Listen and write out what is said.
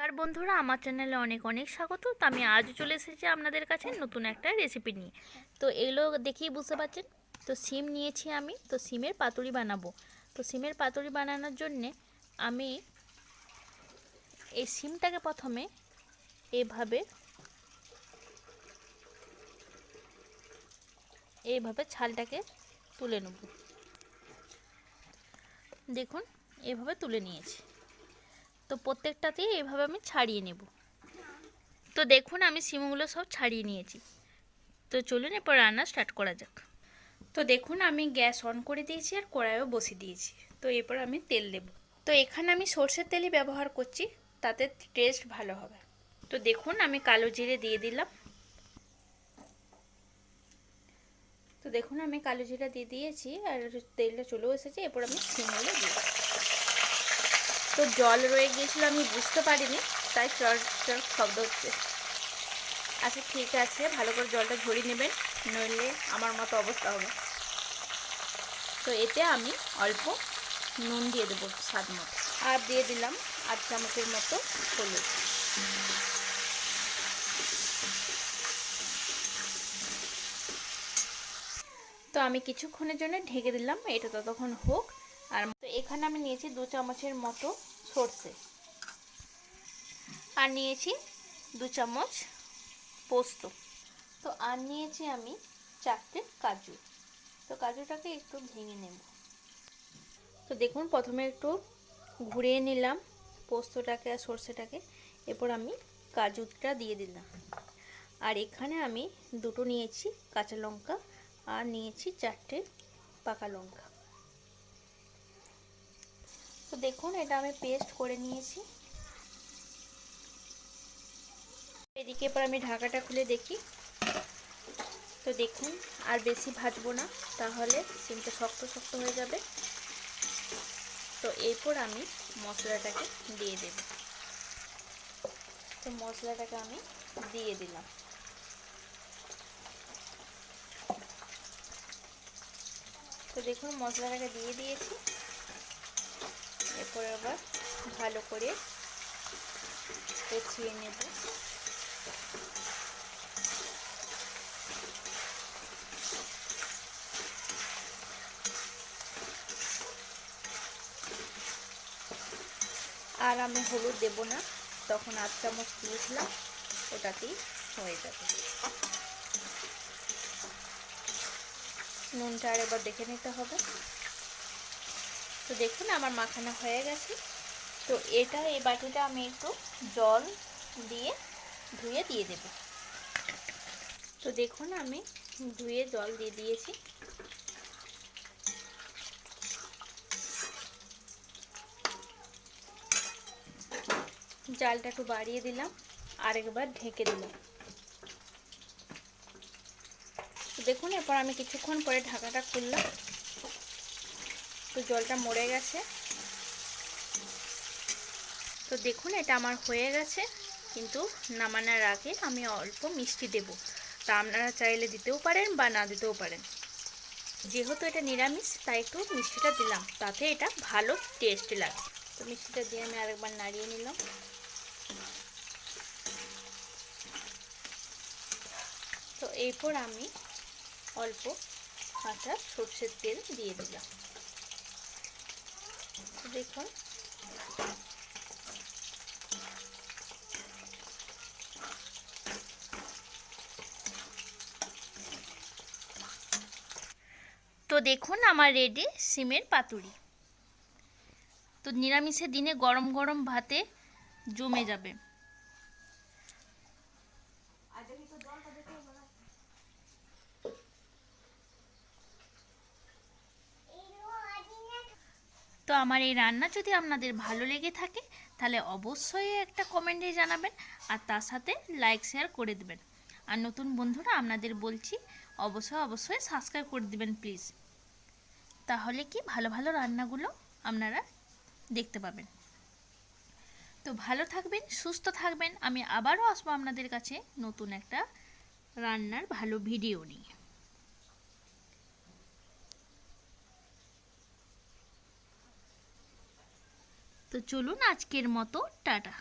নমস্কার বন্ধুরা, আমার চ্যানেলে অনেক অনেক স্বাগত। তো আমি আজ চলে এসেছি আপনাদের কাছে নতুন একটা রেসিপি নিয়ে। তো এগুলো দেখেই বুঝতে পারছেন। তো সিম নিয়েছি আমি, তো সিমের পাতুরি বানাবো। তো সিমের পাতুরি বানানোর জন্যে আমি এই সিমটাকে প্রথমে এইভাবে ছালটাকে তুলে নেব। দেখুন, এভাবে তুলে নিয়েছি। তো প্রত্যেকটাতেই এভাবে আমি ছাড়িয়ে নেব। তো দেখুন, আমি সিমগুলো সব ছাড়িয়ে নিয়েছি। তো চলুন এরপর রান্না স্টার্ট করা যাক। তো দেখুন, আমি গ্যাস অন করে দিয়েছি আর কড়াইও বসিয়ে দিয়েছি। তো এরপর আমি তেল দেব। তো এখানে আমি সর্ষের তেলই ব্যবহার করছি, তাতে টেস্ট ভালো হবে। তো দেখুন, আমি কালো জিরে দিয়ে দিলাম। তো দেখুন, আমি কালো জিরা দিয়ে দিয়েছি আর তেলটা চলেও এসেছে। এরপর আমি সিমগুলো দিই। তো জল রয়ে গিয়েছিল, আমি বুঝতে পারিনি, তাই চট চট শব্দ হচ্ছে। আচ্ছা ঠিক আছে, ভালো করে জলটা ঝরিয়ে নেবেন, নইলে আমার মতো অবস্থা হবে। তো এতে আমি অল্প নুন দিয়ে দেবো স্বাদ মতো, আর দিয়ে দিলাম 8 চামচের মতো হলুদ। তো আমি কিছুক্ষণের জন্য ঢেকে দিলাম, এটা ততক্ষণ হোক। আর তো এখানে আমি নিয়েছি 2 চামচের মতো সর্ষে, আর নিয়েছি 2 চামচ পোস্ত। তো আর নিয়েছি আমি 4টে কাজু। তো কাজুটাকে একটু ভেঙে নেব। তো দেখুন, প্রথমে একটু ঘুরিয়ে নিলাম পোস্তটাকে আর সর্ষেটাকে। এরপর আমি কাজুটা দিয়ে দিলাম। আর এখানে আমি 2টো নিয়েছি কাঁচা লঙ্কা, আর নিয়েছি 4টে পাকা লঙ্কা। তো দেখুন, এটা আমি পেস্ট করে নিয়েছি। এদিকে এবার আমি ঢাকাটা খুলে দেখি। তো দেখুন, আর বেশি ভাজবো না, তাহলে সিমটা শক্ত শক্ত হয়ে যাবে। তো এরপর আমি মশলাটাকে দিয়ে দেব। তো মশলাটাকে আমি দিয়ে দিলাম। তো দেখুন, মশলাটাকে দিয়ে দিয়েছি। এরপর আবার ভালো করে কষিয়ে নেব। আর আমি হলুদ দেব না, তখন 8 চামচ দিয়েছিলাম, ওটাতেই হয়ে যাবে। নুনটা আর এবার দেখে নিতে হবে। তো দেখুন, আমার মাখানো হয়ে গেছে। তো এই বাটিটা আমি একটু জল দিয়ে ধুয়ে দিয়ে দেব। তো দেখুন, আমি ধুয়ে জল দিয়ে দিয়েছি। জালটা একটু বাড়িয়ে দিলাম, আরেকবার ঢেকে দিলাম। তো দেখুন, এরপর আমি কিছুক্ষণ পরে ঢাকাটা খুললাম। তো জলটা মরে গেছে। তো দেখুন, এটা আমার হয়ে গেছে, কিন্তু নামানোর আগে আমি অল্প মিষ্টি দেব। তা আপনারা চাইলে দিতেও পারেন বা না দিতেও পারেন। যেহেতু এটা নিরামিষ, তাই একটু মিষ্টিটা দিলাম, তাতে এটা ভালো টেস্ট লাগে। তো মিষ্টিটা দিয়ে আমি আরেকবার নাড়িয়ে নিলাম। তো এরপর আমি অল্প কাঁচা সর্ষের তেল দিয়ে দিলাম। দেখুন, তো দেখুন আমার রেডি সিমের পাতুরি। তো নিরামিষের দিনে গরম গরম ভাতে জমে যাবে। তো আমার এই রান্না যদি আপনাদের ভালো লেগে থাকে, তাহলে অবশ্যই একটা কমেন্টে জানাবেন, আর তার সাথে লাইক শেয়ার করে দেবেন। আর নতুন বন্ধুরা, আপনাদের বলছি অবশ্যই সাবস্ক্রাইব করে দেবেন প্লিজ। তাহলে কি ভালো ভালো রান্নাগুলো আপনারা দেখতে পাবেন। তো ভালো থাকবেন, সুস্থ থাকবেন। আমি আবারও আসবো আপনাদের কাছে নতুন একটা রান্নার ভালো ভিডিও নিয়ে। তো চলুন, আজকের মতো টাটা।